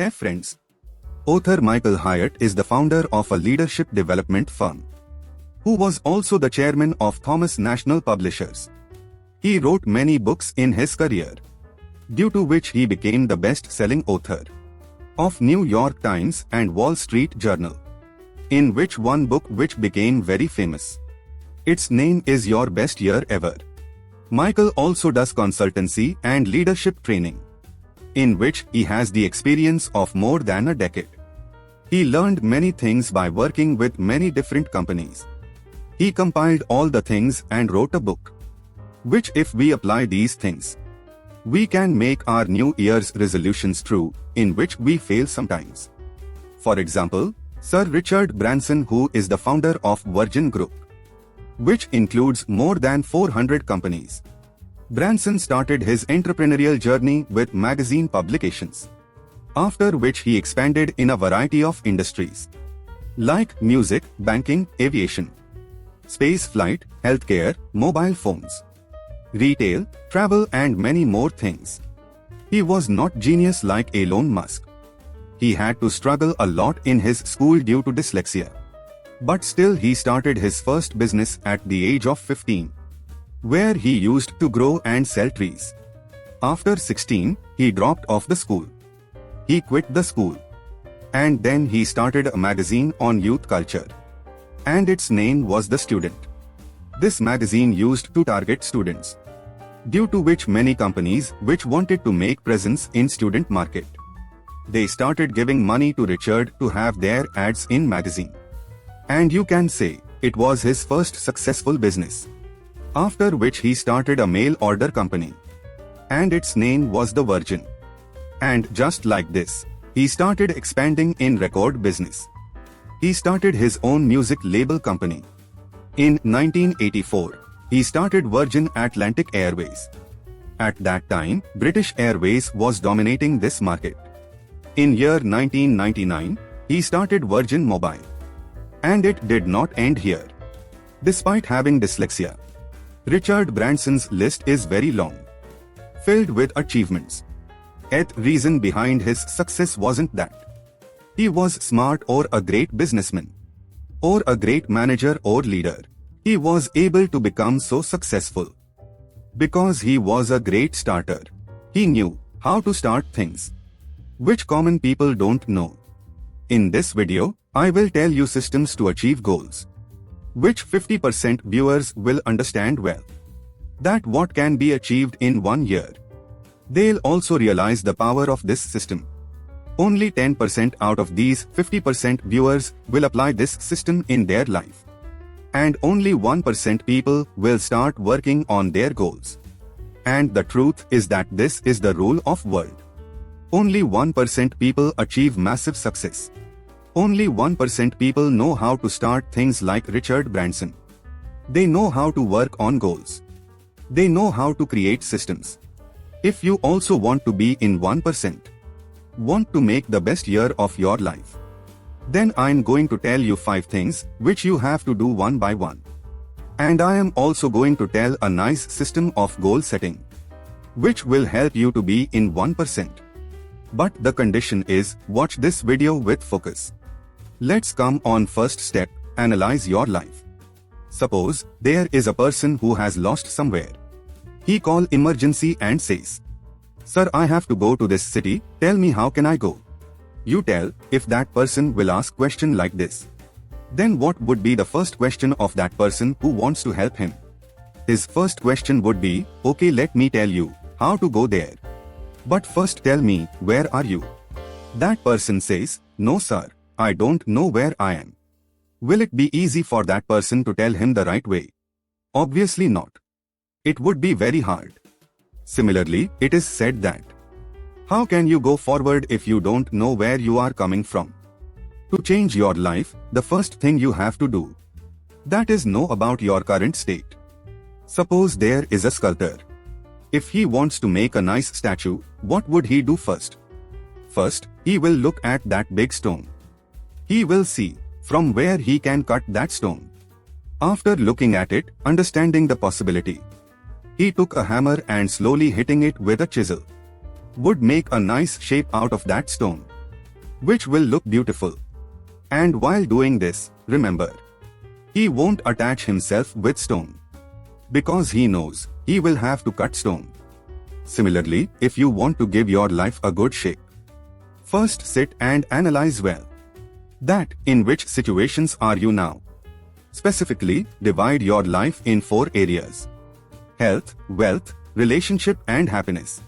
Hey friends. Author Michael Hyatt is the founder of a leadership development firm, who was also the chairman of Thomas National Publishers. He wrote many books in his career, due to which he became the best-selling author of New York Times and Wall Street Journal, in which one book which became very famous. Its name is Your Best Year Ever. Michael also does consultancy and leadership training, in which he has the experience of more than a decade. He learned many things by working with many different companies. He compiled all the things and wrote a book, which if we apply these things, we can make our New Year's resolutions true, in which we fail sometimes. For example, Sir Richard Branson, who is the founder of Virgin Group, which includes more than 400 companies. Branson started his entrepreneurial journey with magazine publications, after which he expanded in a variety of industries, like music, banking, aviation, space flight, healthcare, mobile phones, retail, travel and many more things. He was not genius like Elon Musk. He had to struggle a lot in his school due to dyslexia. But still he started his first business at the age of 15, where he used to grow and sell trees. After 16, he dropped off the school. He quit the school. And then he started a magazine on youth culture. And its name was The Student. This magazine used to target students, due to which many companies which wanted to make presence in student market, they started giving money to Richard to have their ads in magazine. And you can say, it was his first successful business. After which he started a mail order company. And its name was The Virgin. And just like this, he started expanding in record business. He started his own music label company. In 1984, he started Virgin Atlantic Airways. At that time, British Airways was dominating this market. In year 1999, he started Virgin Mobile. And it did not end here. Despite having dyslexia, Richard Branson's list is very long, filled with achievements. Yet reason behind his success wasn't that he was smart or a great businessman, or a great manager or leader. He was able to become so successful because he was a great starter. He knew how to start things, which common people don't know. In this video, I will tell you systems to achieve goals, which 50% viewers will understand well. That what can be achieved in 1 year. They'll also realize the power of this system. Only 10% out of these 50% viewers will apply this system in their life. And only 1% people will start working on their goals. And the truth is that this is the rule of world. Only 1% people achieve massive success. Only 1% people know how to start things like Richard Branson. They know how to work on goals. They know how to create systems. If you also want to be in 1%, want to make the best year of your life, then I'm going to tell you 5 things which you have to do one by one. And I am also going to tell a nice system of goal setting, which will help you to be in 1%. But the condition is, watch this video with focus. Let's come on first step, analyze your life. Suppose, there is a person who has lost somewhere. He call emergency and says, "Sir, I have to go to this city, tell me how can I go?" You tell, if that person will ask question like this, then what would be the first question of that person who wants to help him? His first question would be, "Okay, let me tell you how to go there. But first tell me, where are you?" That person says, "No sir, I don't know where I am." Will it be easy for that person to tell him the right way? Obviously not. It would be very hard. Similarly, it is said that, how can you go forward if you don't know where you are coming from? To change your life, the first thing you have to do, that is know about your current state. Suppose there is a sculptor. If he wants to make a nice statue, what would he do first? First, he will look at that big stone. He will see from where he can cut that stone. After looking at it, understanding the possibility, he took a hammer and slowly hitting it with a chisel would make a nice shape out of that stone. which will look beautiful. And while doing this, remember, he won't attach himself with stone, because he knows he will have to cut stone. Similarly, if you want to give your life a good shape, first sit and analyze well. That in which situations are you now? Specifically, divide your life in 4 areas: health, wealth, relationship and happiness.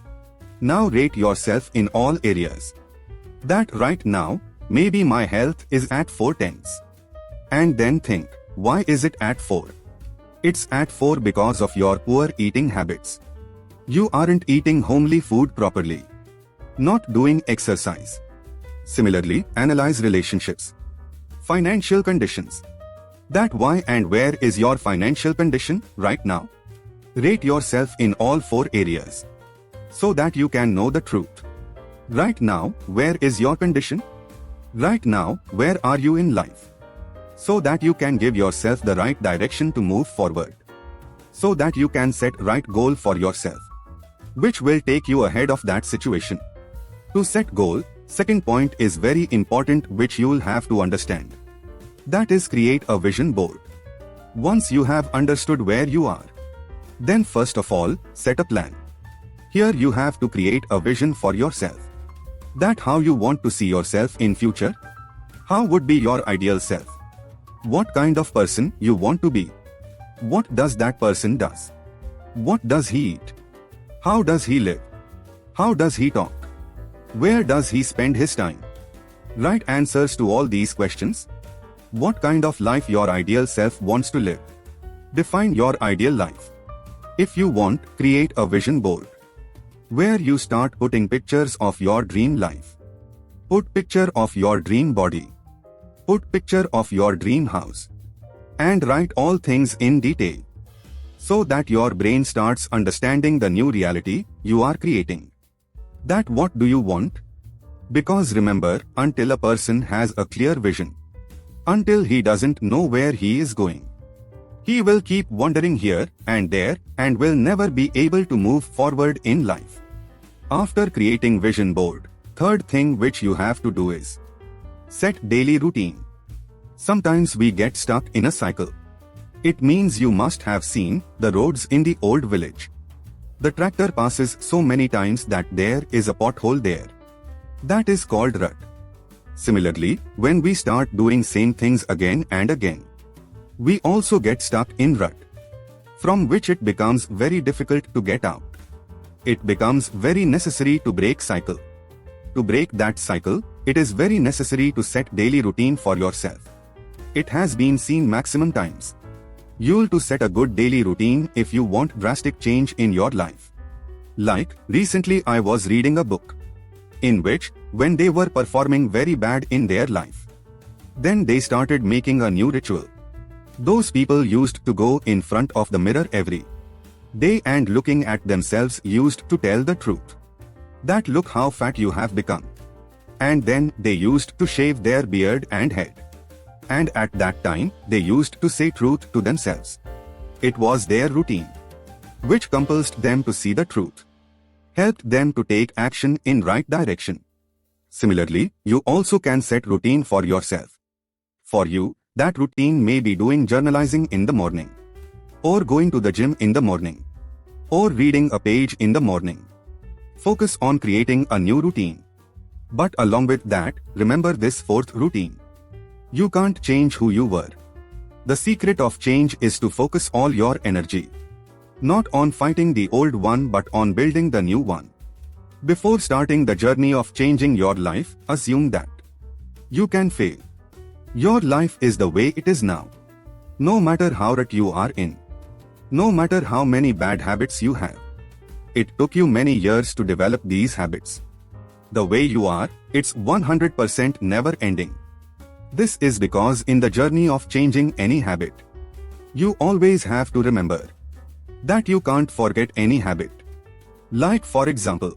Now rate yourself in all areas. That right now, maybe my health is at 4 tenths. And then think, why is it at 4? It's at 4 because of your poor eating habits. You aren't eating homely food properly. Not doing exercise. Similarly, analyze relationships. Financial conditions. That why and where is your financial condition right now? Rate yourself in all 4 areas, so that you can know the truth. Right now, where is your condition? Right now, where are you in life? So that you can give yourself the right direction to move forward. So that you can set right goal for yourself, which will take you ahead of that situation. To set goal, second point is very important, which you'll have to understand. That is, create a vision board. Once you have understood where you are, then first of all, set a plan. Here you have to create a vision for yourself. That how you want to see yourself in future. How would be your ideal self? What kind of person you want to be? What does that person does? What does he eat? How does he live? How does he talk? Where does he spend his time? Write answers to all these questions. What kind of life your ideal self wants to live? Define your ideal life. If you want, create a vision board, where you start putting pictures of your dream life. Put picture of your dream body. Put picture of your dream house. And write all things in detail, so that your brain starts understanding the new reality you are creating. That what do you want? Because remember, until a person has a clear vision, until he doesn't know where he is going, he will keep wandering here and there and will never be able to move forward in life. After creating vision board, third thing which you have to do is set daily routine. Sometimes we get stuck in a cycle. It means you must have seen the roads in the old village. The tractor passes so many times that there is a pothole there. That is called rut. Similarly, when we start doing same things again and again, we also get stuck in rut, from which it becomes very difficult to get out. It becomes very necessary to break cycle. To break that cycle, it is very necessary to set daily routine for yourself. It has been seen maximum times. You'll to set a good daily routine if you want drastic change in your life. Like, recently I was reading a book, in which, when they were performing very bad in their life, then they started making a new ritual. Those people used to go in front of the mirror every day and looking at themselves used to tell the truth. That look how fat you have become. And then they used to shave their beard and head. And at that time, they used to say truth to themselves. It was their routine, which compelled them to see the truth, helped them to take action in right direction. Similarly, you also can set routine for yourself. For you, that routine may be doing journalizing in the morning, or going to the gym in the morning, or reading a page in the morning. Focus on creating a new routine. But along with that, remember this fourth routine. You can't change who you were. The secret of change is to focus all your energy, not on fighting the old one but on building the new one. Before starting the journey of changing your life, assume that you can fail. Your life is the way it is now. No matter how rut you are in, no matter how many bad habits you have. It took you many years to develop these habits. The way you are, it's 100% never ending. This is because in the journey of changing any habit, you always have to remember that you can't forget any habit. Like for example,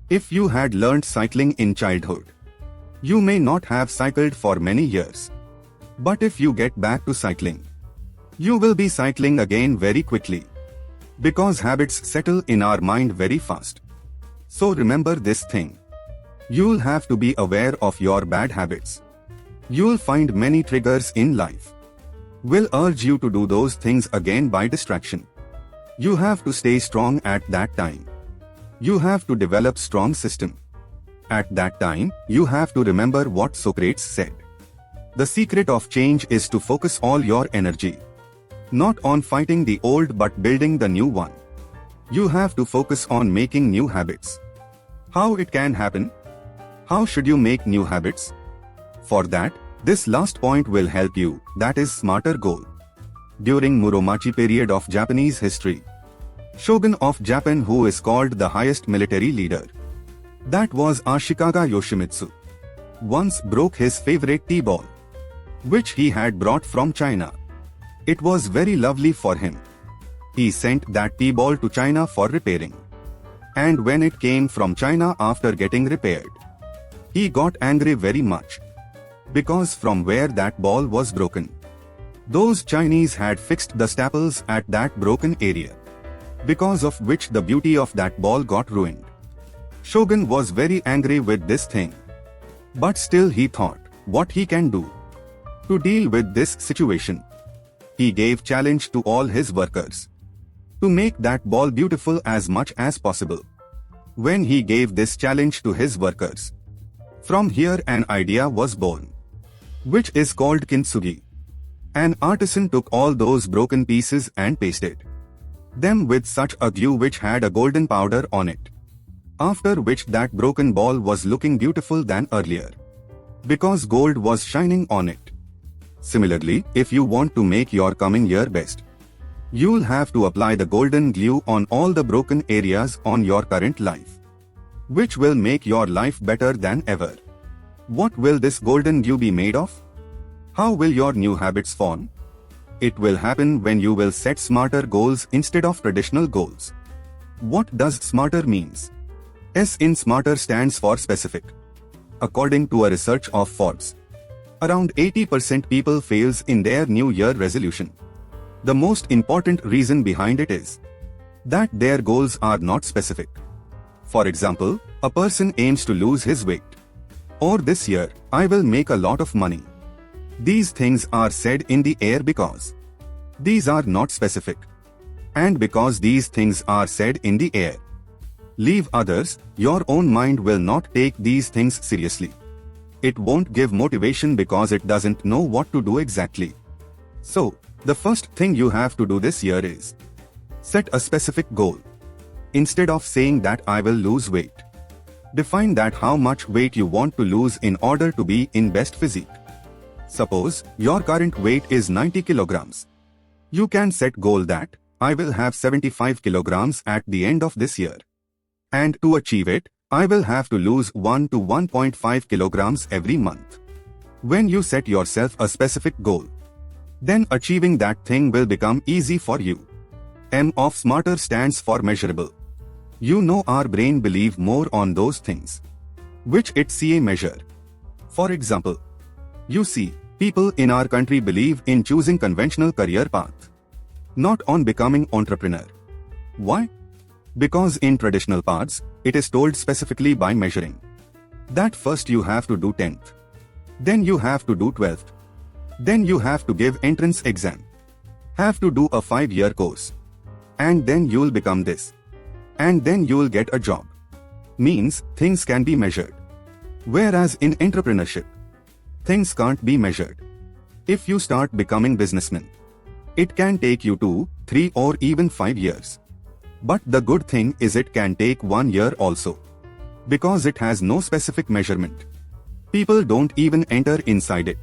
if you had learned cycling in childhood, you may not have cycled for many years. But if you get back to cycling, you will be cycling again very quickly. Because habits settle in our mind very fast. So remember this thing. You'll have to be aware of your bad habits. You'll find many triggers in life. Will urge you to do those things again by distraction. You have to stay strong at that time. You have to develop strong system. At that time, you have to remember what Socrates said. The secret of change is to focus all your energy, not on fighting the old but building the new one. You have to focus on making new habits. How it can happen? How should you make new habits? For that, this last point will help you, that is smarter goal. During Muromachi period of Japanese history, Shogun of Japan, who is called the highest military leader, that was Ashikaga Yoshimitsu, once broke his favorite tea ball, which he had brought from China. It was very lovely for him. He sent that tea ball to China for repairing. And when it came from China after getting repaired, he got angry very much. Because from where that ball was broken, those Chinese had fixed the staples at that broken area, because of which the beauty of that ball got ruined. Shogun was very angry with this thing. But still he thought what he can do to deal with this situation. He gave challenge to all his workers to make that ball beautiful as much as possible. When he gave this challenge to his workers, from here an idea was born, which is called kintsugi. An artisan took all those broken pieces and pasted them with such a glue which had a golden powder on it, after which that broken ball was looking beautiful than earlier, because gold was shining on it. Similarly, if you want to make your coming year best, you'll have to apply the golden glue on all the broken areas on your current life, which will make your life better than ever. What will this golden glue be made of? How will your new habits form? It will happen when you will set smarter goals instead of traditional goals. What does smarter means? S in smarter stands for specific. According to a research of Forbes, around 80% people fails in their New Year resolution. The most important reason behind it is that their goals are not specific. For example, a person aims to lose his weight, or this year, I will make a lot of money. These things are said in the air because these are not specific. And because these things are said in the air, leave others, your own mind will not take these things seriously. It won't give motivation because it doesn't know what to do exactly. So, the first thing you have to do this year is set a specific goal. Instead of saying that I will lose weight, define that how much weight you want to lose in order to be in best physique. Suppose your current weight is 90 kilograms. You can set goal that I will have 75 kilograms at the end of this year. And to achieve it, I will have to lose 1 to 1.5 kilograms every month. When you set yourself a specific goal, then achieving that thing will become easy for you. M of smarter stands for measurable. You know our brain believe more on those things which it see a measure. For example, you see, people in our country believe in choosing conventional career path, not on becoming entrepreneur. Why? Because in traditional paths, it is told specifically by measuring that first you have to do 10th, then you have to do 12th, then you have to give entrance exam, have to do a 5-year course, and then you'll become this, and then you'll get a job. Means things can be measured. Whereas in entrepreneurship, things can't be measured. If you start becoming businessman, it can take you 2, 3 or even 5 years. But the good thing is it can take 1 year also. Because it has no specific measurement. People don't even enter inside it.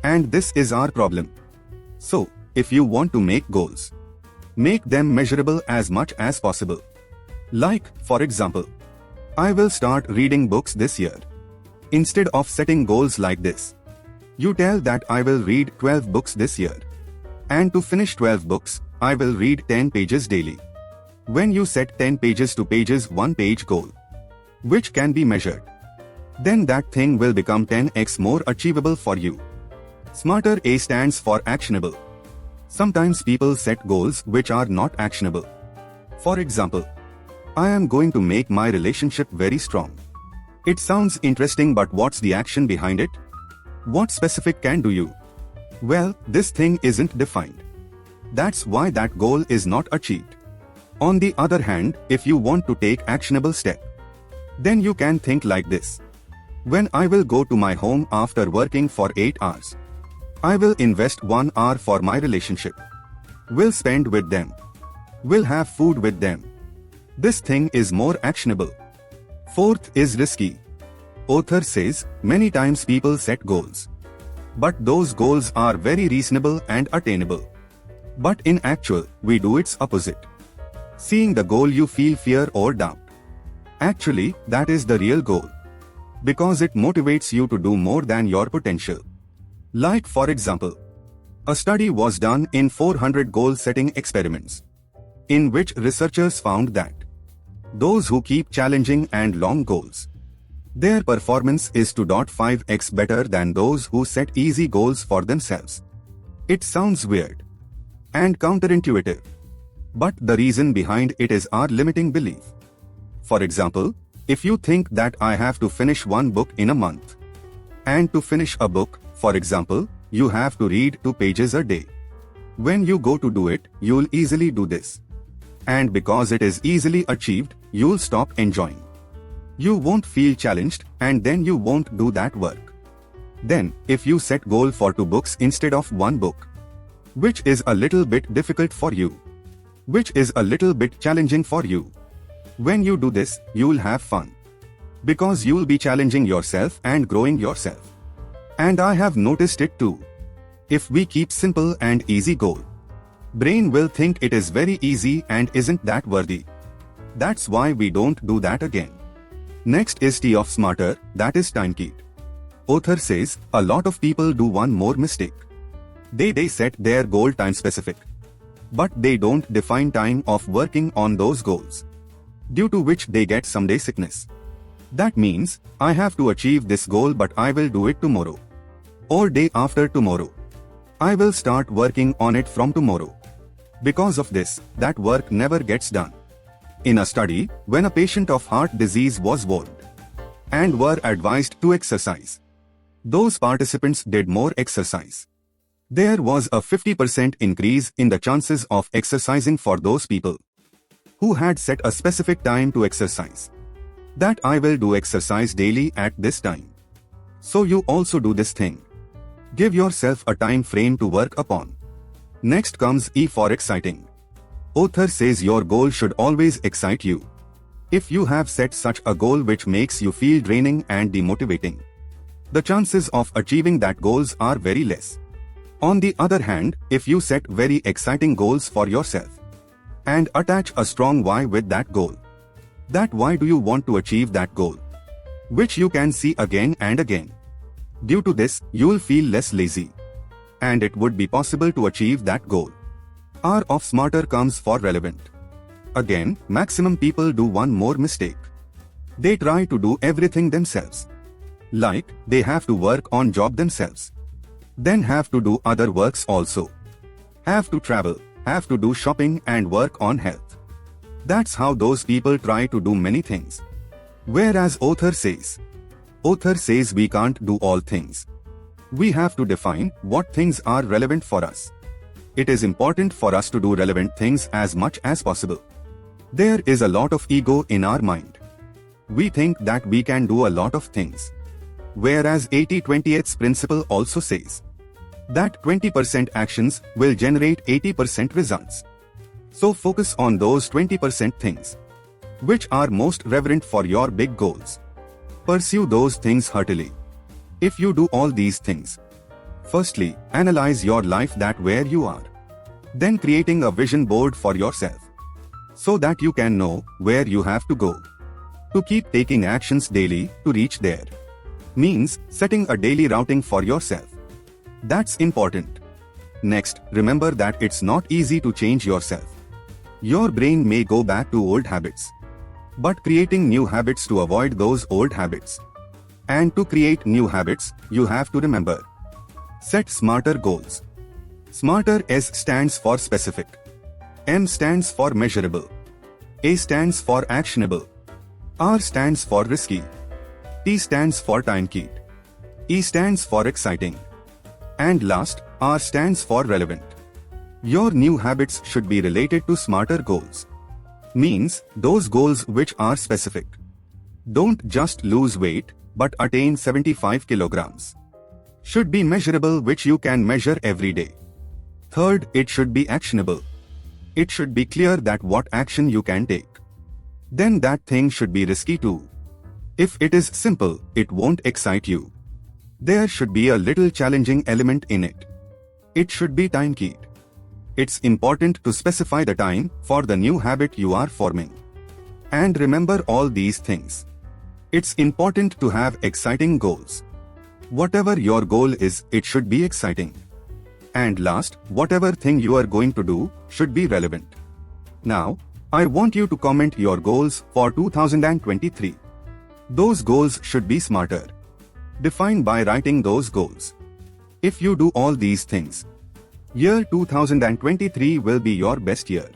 And this is our problem. So, if you want to make goals, make them measurable as much as possible. Like, for example, I will start reading books this year. Instead of setting goals like this, you tell that I will read 12 books this year. And to finish 12 books, I will read 10 pages daily. When you set 10 pages to pages 1 page goal, which can be measured, then that thing will become 10x more achievable for you. Smarter A stands for actionable. Sometimes people set goals which are not actionable. For example, I am going to make my relationship very strong. It sounds interesting, but what's the action behind it? What specific can do you? Well, this thing isn't defined. That's why that goal is not achieved. On the other hand, if you want to take actionable step, then you can think like this. When I will go to my home after working for 8 hours, I will invest 1 hour for my relationship. Will spend with them. Will have food with them. This thing is more actionable. Fourth is risky. Author says, many times people set goals. But those goals are very reasonable and attainable. But in actual, we do its opposite. Seeing the goal you feel fear or doubt. Actually, that is the real goal. Because it motivates you to do more than your potential. Like for example, a study was done in 400 goal-setting experiments, in which researchers found that those who keep challenging and long goals, their performance is 2.5x better than those who set easy goals for themselves. It sounds weird and counterintuitive, but the reason behind it is our limiting belief. For example, if you think that I have to finish 1 book in a month, and to finish a book, for example, you have to read 2 pages a day. When you go to do it, you'll easily do this. And because it is easily achieved, you'll stop enjoying. You won't feel challenged, and then you won't do that work. Then, if you set goal for 2 books instead of 1 book, which is a little bit difficult for you, which is a little bit challenging for you, when you do this, you'll have fun. Because you'll be challenging yourself and growing yourself. And I have noticed it too. If we keep simple and easy goal, brain will think it is very easy and isn't that worthy. That's why we don't do that again. Next is T of smarter, that is time keyed. Author says, a lot of people do one more mistake. They set their goal time specific. But they don't define time of working on those goals, due to which they get someday sickness. That means, I have to achieve this goal, but I will do it tomorrow. Or day after tomorrow. I will start working on it from tomorrow. Because of this, that work never gets done. In a study, when a patient of heart disease was warned and were advised to exercise, those participants did more exercise. There was a 50% increase in the chances of exercising for those people who had set a specific time to exercise. That I will do exercise daily at this time. So you also do this thing. Give yourself a time frame to work upon. Next comes E for exciting. Author says your goal should always excite you. If you have set such a goal which makes you feel draining and demotivating, the chances of achieving that goals are very less. On the other hand, if you set very exciting goals for yourself and attach a strong why with that goal, that why do you want to achieve that goal, which you can see again and again. Due to this, you'll feel less lazy, and it would be possible to achieve that goal. R of smarter comes for relevant. Again, maximum people do one more mistake. They try to do everything themselves. Like, they have to work on job themselves, then have to do other works also, have to travel, have to do shopping and work on health. That's how those people try to do many things. Whereas author says we can't do all things. We have to define what things are relevant for us. It is important for us to do relevant things as much as possible. There is a lot of ego in our mind. We think that we can do a lot of things. Whereas 80-20th principle also says that 20% actions will generate 80% results. So focus on those 20% things, which are most relevant for your big goals. Pursue those things heartily. If you do all these things, firstly, analyze your life that where you are. Then creating a vision board for yourself, so that you can know where you have to go. To keep taking actions daily to reach there. Means setting a daily routing for yourself. That's important. Next, remember that it's not easy to change yourself. Your brain may go back to old habits, but creating new habits to avoid those old habits. And to create new habits, you have to remember. Set smarter goals. Smarter S stands for specific. M stands for measurable. A stands for actionable. R stands for risky. T stands for time keyed. E stands for exciting. And last, R stands for relevant. Your new habits should be related to smarter goals. Means those goals which are specific. Don't just lose weight, but attain 75 kilograms. Should be measurable, which you can measure every day. Third, it should be actionable. It should be clear that what action you can take. Then that thing should be risky too. If it is simple, it won't excite you. There should be a little challenging element in it. It should be time keyed. It's important to specify the time for the new habit you are forming. And remember all these things. It's important to have exciting goals. Whatever your goal is, it should be exciting. And last, whatever thing you are going to do should be relevant. Now, I want you to comment your goals for 2023. Those goals should be smarter. Define by writing those goals. If you do all these things, year 2023 will be your best year.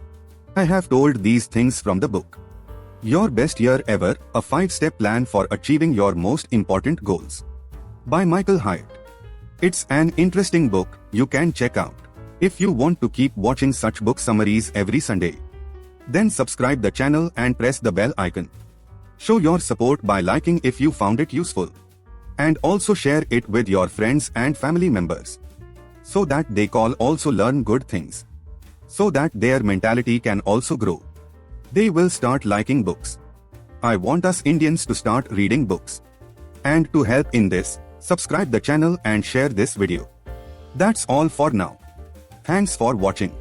I have told these things from the book Your Best Year Ever, a 5-step plan for achieving your most important goals, by Michael Hyatt. It's an interesting book you can check out. If you want to keep watching such book summaries every Sunday, then subscribe the channel and press the bell icon. Show your support by liking if you found it useful. And also share it with your friends and family members, so that they can also learn good things, so that their mentality can also grow. They will start liking books. I want us Indians to start reading books. And to help in this, subscribe the channel and share this video. That's all for now. Thanks for watching.